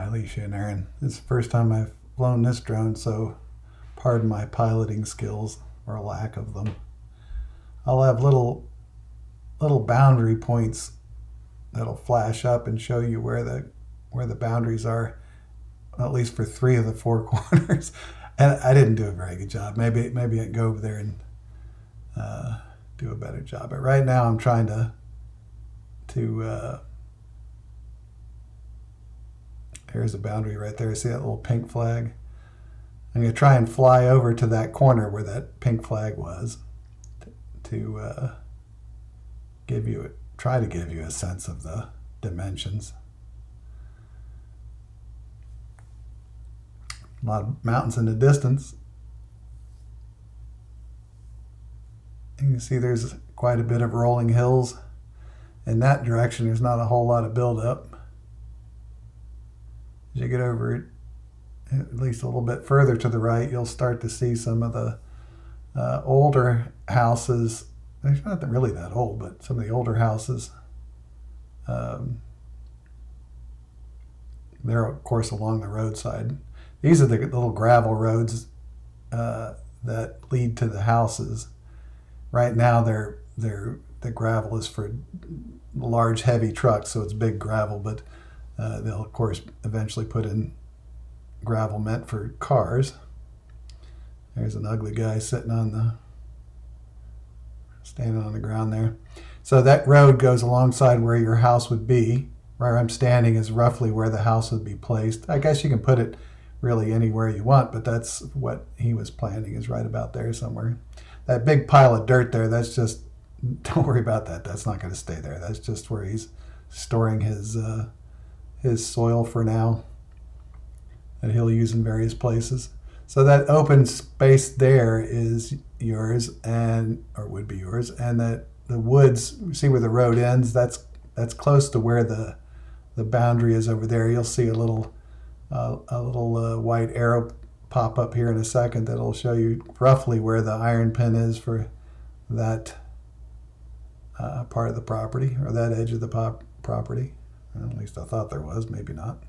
leash in there, and it's the first time I've flown this drone, so pardon my piloting skills or lack of them. I'll have little boundary points that'll flash up and show you where the boundaries are, at least for 3 of the 4 corners. And I didn't do a very good job. Maybe I can go over there and do a better job. But right now I'm trying to there's a boundary right there. See that little pink flag? I'm going to try and fly over to that corner where that pink flag was to try to give you a sense of the dimensions. A lot of mountains in the distance. You can see there's quite a bit of rolling hills. In that direction, there's not a whole lot of buildup. As you get over at least a little bit further to the right, you'll start to see some of the older houses. They're not really that old, but some of the older houses. They're, of course, along the roadside. These are the little gravel roads that lead to the houses. Right now, the gravel is for large, heavy trucks, so it's big gravel, but they'll, of course, eventually put in gravel meant for cars. There's an ugly guy standing on the ground there. So that road goes alongside where your house would be. Where I'm standing is roughly where the house would be placed. I guess you can put it really anywhere you want, but that's what he was planning, is right about there somewhere. That big pile of dirt there, that's just, don't worry about that. That's not going to stay there. That's just where he's storing his soil for now that he'll use in various places. So that open space there is yours, or would be yours, and that the woods, see where the road ends, that's close to where the boundary is over there. You'll see a little white arrow pop up here in a second that'll show you roughly where the iron pin is for that part of the property, or that edge of the property. Well, at least I thought there was, maybe not.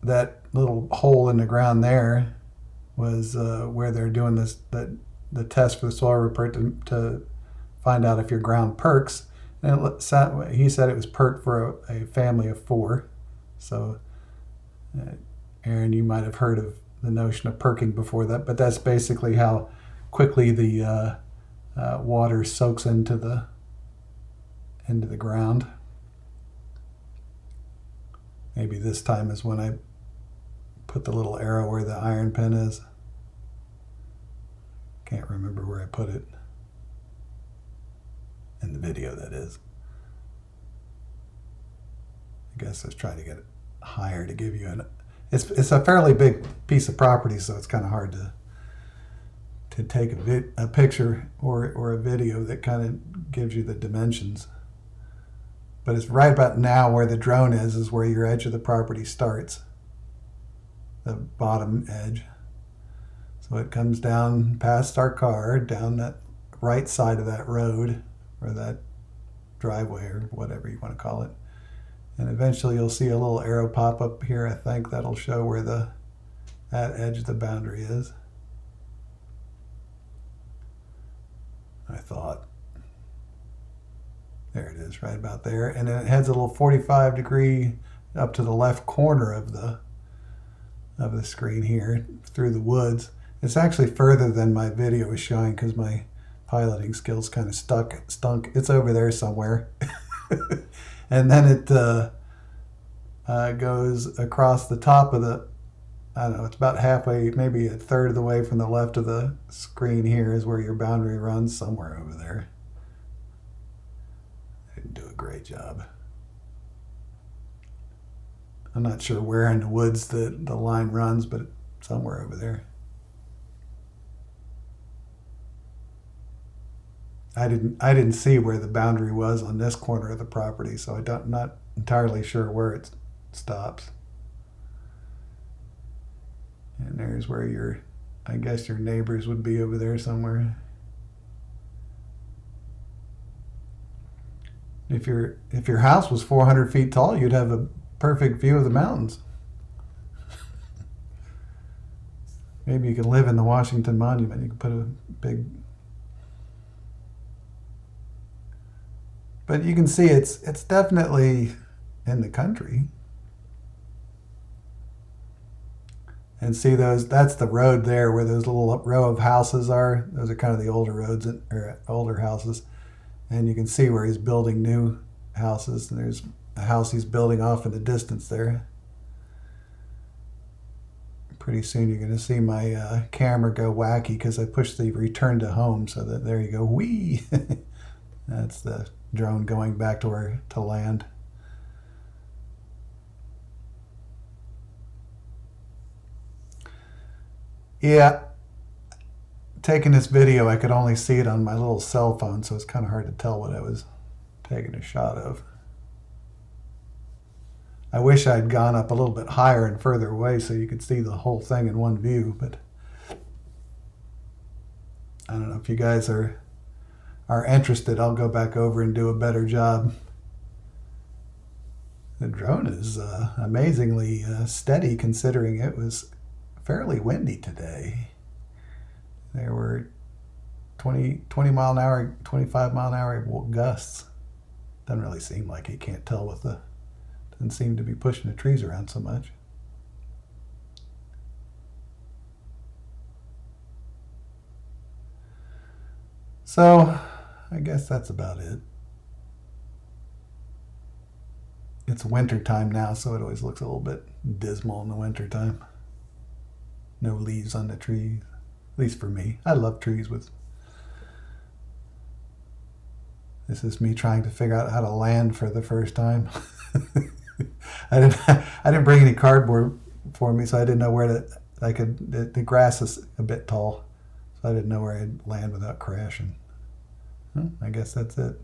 That little hole in the ground there was where they're doing the test for the soil report to find out if your ground perks. And he said it was perked for a family of 4. So, Aaron, you might have heard of the notion of perking before that, but that's basically how quickly the water soaks into the ground. Maybe this time is when I put the little arrow where the iron pin is. Can't remember where I put it. In the video, that is. I guess I was trying to get it higher to give you it's a fairly big piece of property, so it's kind of hard to take a picture or a video that kind of gives you the dimensions. But it's right about now where the drone is where your edge of the property starts. The bottom edge. So it comes down past our car, down that right side of that road, or that driveway, or whatever you want to call it. And eventually you'll see a little arrow pop up here, I think, that'll show where that edge of the boundary is. I thought. There it is, right about there. And then it heads a little 45-degree up to the left corner of the screen here, through the woods. It's actually further than my video was showing because my piloting skills kind of stunk. It's over there somewhere. And then it goes across the top of I don't know, it's about halfway, maybe a third of the way from the left of the screen here is where your boundary runs, somewhere over there. I didn't do a great job. I'm not sure where in the woods the line runs, but somewhere over there. I didn't see where the boundary was on this corner of the property, so I'm not entirely sure where it stops. And there's where your I guess your neighbors would be over there somewhere. If your house was 400 feet tall, you'd have a perfect view of the mountains. Maybe you could live in the Washington Monument. You could put a big... But you can see it's definitely in the country. And see that's the road there where those little row of houses are. Those are kind of the older roads, or older houses. And you can see where he's building new houses. And there's a house he's building off in the distance there. Pretty soon you're going to see my camera go wacky because I pushed the return to home, so that there you go. Whee! That's the drone going back to land. Yeah, taking this video, I could only see it on my little cell phone, so it's kind of hard to tell what I was taking a shot of. I wish I'd gone up a little bit higher and further away so you could see the whole thing in one view, but I don't know if you guys are interested. I'll go back over and do a better job. The drone is amazingly steady considering it was fairly windy today. There were 20 mile an hour, 25 mile an hour gusts. Doesn't really seem like it. Can't tell with the... Doesn't seem to be pushing the trees around so much. So, I guess that's about it. It's winter time now, so it always looks a little bit dismal in the winter time. No leaves on the trees, at least for me. I love trees with... This is me trying to figure out how to land for the first time. I didn't bring any cardboard for me, so I didn't know where the grass is a bit tall, so I didn't know where I'd land without crashing. Well, I guess that's it.